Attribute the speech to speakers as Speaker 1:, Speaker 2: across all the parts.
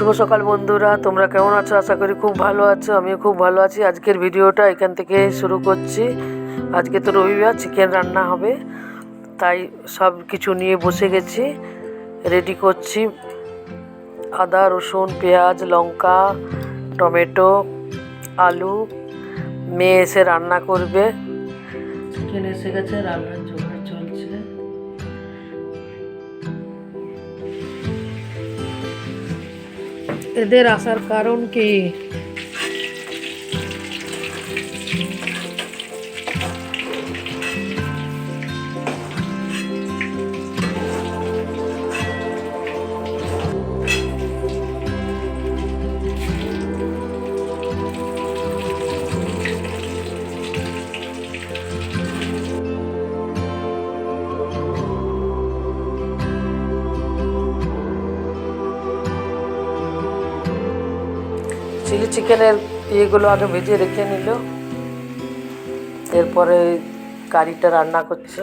Speaker 1: শুভ সকাল বন্ধুরা, তোমরা কেমন আছো? আশা করি খুব ভালো আছো। আমিও খুব ভালো আছি। আজকের ভিডিওটা এখান থেকে শুরু করছি। আজকে তো রবিবার, চিকেন রান্না হবে, তাই সব কিছু নিয়ে বসে গেছি, রেডি করছি। আদা, রসুন, পেঁয়াজ, লঙ্কা, টমেটো, আলু। মেয়ে এসে রান্না করবে। চিকেন এসে গেছে, রান্নার জোগাড় চলছে। এদের আসার কারণ কি? চিলি চিকেনের ইয়েগুলো আগে ভেজে রেখে নিল, এরপরে কারিটা রান্না করছে।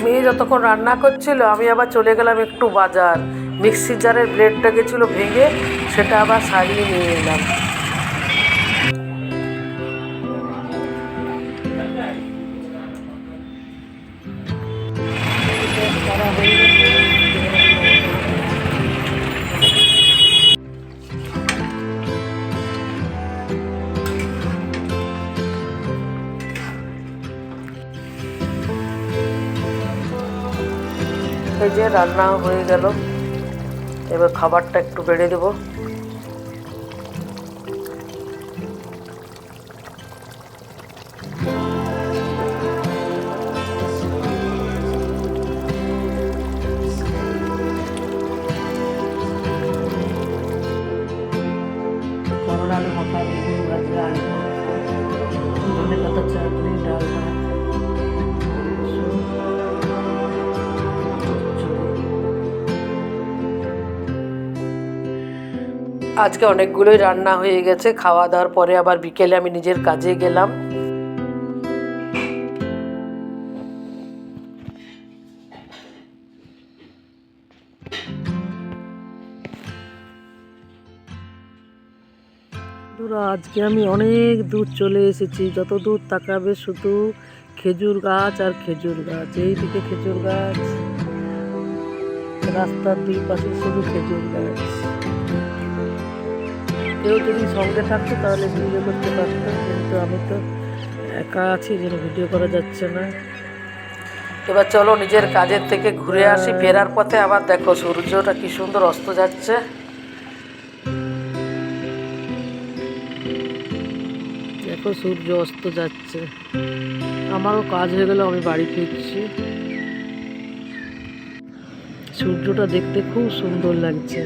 Speaker 1: মেয়ে যতক্ষণ রান্না করছিল আমি আবার চলে গেলাম একটু বাজার। মিক্সি জারের ব্লেডটা গেছিলো ভেঙে, সেটা আবার সারিয়ে নিয়ে এলাম। এই যে রান্না হয়ে গেল, এবার খাবারটা একটু বেড়ে দেবো। করলা আলু মাখা, বেগুন ভাজা, আলু ধনে পাতা চাটনি, ডাল ভাত, আজকে অনেকগুলোই রান্না হয়ে গেছে। খাওয়া দাওয়ার পরে আবার বিকেলে আমি নিজের কাজে গেলাম। আজকে আমি অনেক দূর চলে এসেছি। যত দূর তাকাবে শুধু খেজুর গাছ আর খেজুর গাছ। এইদিকে খেজুর গাছ, রাস্তার দুই পাশে শুধু খেজুর গাছ। কেউ যদি সঙ্গে থাকতো তাহলে ভিডিও করতে পারতাম, কিন্তু আমি তো একা আছি, যেন ভিডিও করা যাচ্ছে না। এবার চলো নিজের কাজের থেকে ঘুরে আসি। ফেরার পথে আবার দেখো সূর্যটা কি সুন্দর অস্ত যাচ্ছে। দেখো সূর্য অস্ত যাচ্ছে। আমারও কাজ হয়ে গেল, আমি বাড়ি ফিরছি। সূর্যটা দেখতে খুব সুন্দর লাগছে,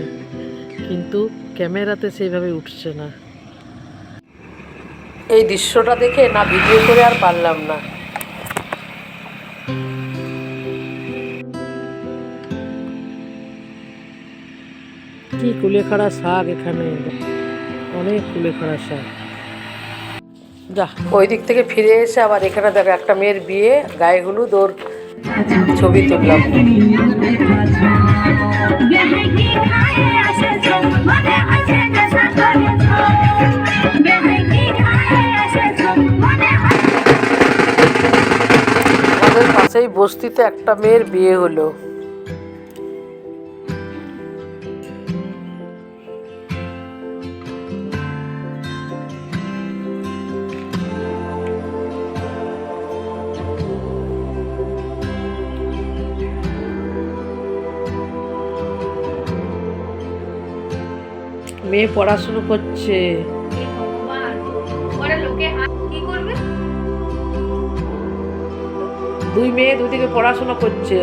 Speaker 1: কিন্তু ক্যামেরাতে সেইভাবে উঠছে না। এই দৃশ্যটা দেখে না ভিডিও করে আর পারলাম না। কি কুলেখাড়া শাক, এখানে অনেক কুলেখাড়া শাক। যা, ওই দিক থেকে ফিরে এসে আবার এখানে দেখো একটা মেয়ের বিয়ে, গায়ে হলুদ, ওর ছবি তুললাম। আমাদের পাশেই বস্তিতে একটা মেয়ের বিয়ে হলো। মেয়ে পড়াশুনো করছে। দুই মেয়ে দুদিকে পড়াশোনা করছে।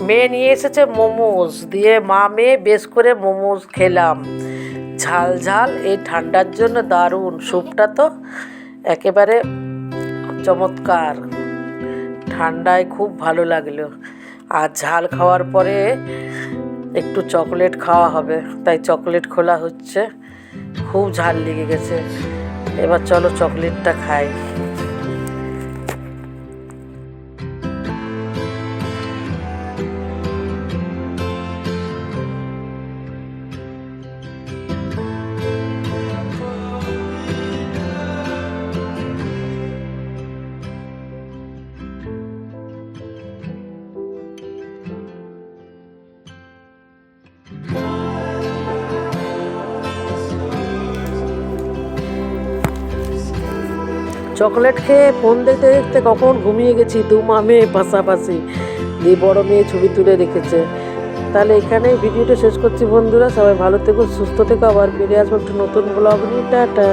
Speaker 1: মেয়ে নিয়ে এসেছে মোমোস, দিয়ে মা মেয়ে বেশ করে মোমোস খেলাম। ঝাল ঝাল, এই ঠান্ডার জন্য দারুণ। স্যুপটা তো একেবারে চমৎকার, ঠান্ডায় খুব ভালো লাগলো। আর ঝাল খাওয়ার পরে একটু চকলেট খাওয়া হবে, তাই চকলেট খোলা হচ্ছে। খুব ঝাল লেগে গেছে। এবার চলো চকলেটটা খাই। চকলেট খেয়ে ফোন দেখতে দেখতে কখন ঘুমিয়ে গেছি, 2 মা মেয়ে পাশাপাশি। দিয়ে বড় মেয়ে ছবি তুলে রেখেছে। তাহলে এখানেই ভিডিওটা শেষ করছি বন্ধুরা, সবাই ভালো থেকো, সুস্থ থেকো, আবার ফিরে আসবো একটা নতুন ব্লগ নিয়ে। টাটা।